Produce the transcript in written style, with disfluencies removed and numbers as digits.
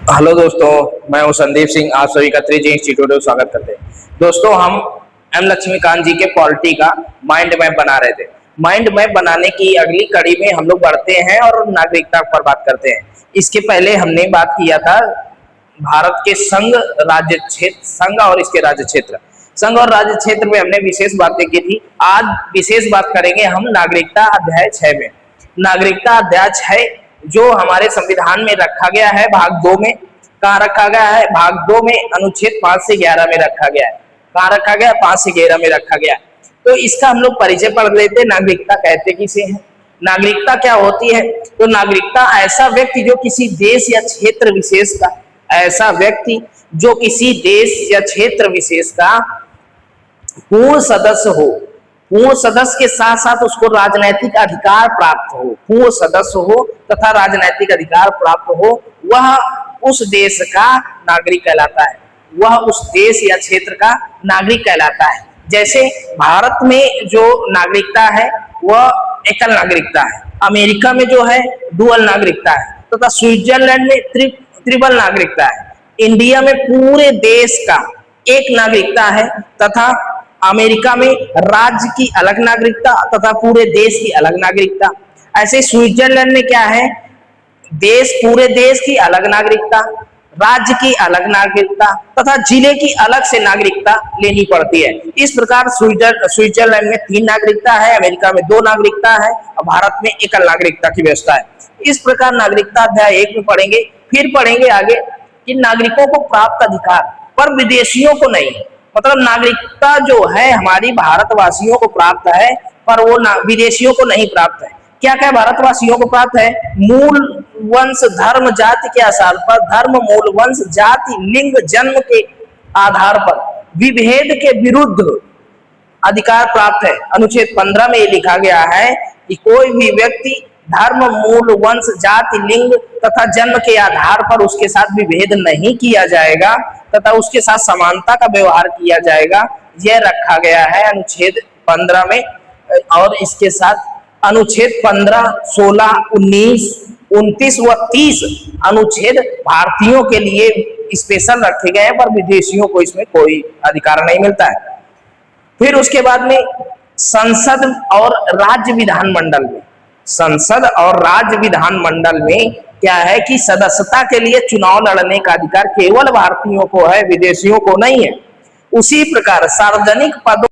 Hello दोस्तों, मैं हूं संदीप सिंह। आप सभी का 3G इंस्टीट्यूट में स्वागत करते हैं। दोस्तों, हम एम लक्ष्मीकांत जी के पॉलिटी का माइंड मैप बना रहे थे। माइंड मैप बनाने की अगली कड़ी में हम लोग बढ़ते हैं और नागरिकता पर बात करते हैं। इसके पहले हमने बात किया था भारत के संघ राज्य क्षेत्र, संघ और इसके राज्य क्षेत्र। संघ और राज्य क्षेत्र में हमने विशेष बातें की थी। आज विशेष बात करेंगे हम नागरिकता अध्याय 6 में। नागरिकता अध्याय 6 जो हमारे संविधान में रखा गया है, भाग 2 में। कहाँ रखा गया है? भाग 2 में अनुच्छेद 5 से 11 में रखा गया है। कहाँ रखा गया? 5 से 11 में रखा गया है। तो इसका हम लोग परिचय पढ़ लेते हैं। नागरिकता कहते किसे हैं? नागरिकता क्या होती है? तो नागरिकता ऐसा व्यक्ति जो किसी देश या क्षेत्र विशेष का, ऐसा व्यक्ति जो किसी देश या क्षेत्र विशेष का पूर्ण सदस्य हो, पूर्ण सदस्य के साथ साथ उसको राजनैतिक अधिकार प्राप्त हो, पूर्ण सदस्य हो तथा राजनैतिक अधिकार प्राप्त हो, वह उस देश का नागरिक कहलाता है। वह उस देश या क्षेत्र का नागरिक कहलाता है। जैसे भारत में जो नागरिकता है वह एकल नागरिकता है। अमेरिका में जो है डुअल नागरिकता है तथा स्विट्जरलैंड में ट्रिपल नागरिकता है। इंडिया में पूरे देश का एक नागरिकता है तथा अमेरिका में राज्य की अलग नागरिकता तथा पूरे देश की अलग नागरिकता। ऐसे स्विट्जरलैंड में क्या है? देश, पूरे देश की अलग नागरिकता, राज्य की अलग नागरिकता तथा जिले की अलग से नागरिकता लेनी पड़ती है। इस प्रकार स्विट्जरलैंड में 3 नागरिकता है, अमेरिका में 2 नागरिकता है और भारत में एकल नागरिकता की व्यवस्था है। इस प्रकार नागरिकता अध्याय 1 में पढ़ेंगे। फिर पढ़ेंगे आगे कि नागरिकों को प्राप्त अधिकार पर विदेशियों को नहीं। मतलब नागरिकता जो है हमारी भारतवासियों को प्राप्त है पर वो विदेशियों को नहीं प्राप्त है। क्या क्या भारतवासियों को प्राप्त है? मूल वंश, धर्म, जाति के आधार पर, धर्म, मूल वंश, जाति, लिंग, जन्म के आधार पर विभेद के विरुद्ध अधिकार प्राप्त है। अनुच्छेद 15 में ये लिखा गया है कि कोई भी व्यक्ति धर्म, मूल वंश, जाति, लिंग तथा जन्म के आधार पर उसके साथ विभेद नहीं किया जाएगा तथा उसके साथ समानता का व्यवहार किया जाएगा। यह रखा गया है अनुच्छेद 15 में। और इसके साथ अनुच्छेद 15, 16, 19, 29 व 30 अनुच्छेद भारतीयों के लिए स्पेशल रखे गए हैं पर विदेशियों को इसमें कोई अधिकार नहीं मिलता है। फिर उसके बाद में संसद और राज्य विधानमंडल में, संसद और राज्य विधानमंडल में क्या है कि सदस्यता के लिए चुनाव लड़ने का अधिकार केवल भारतीयों को है, विदेशियों को नहीं है। उसी प्रकार सार्वजनिक पदों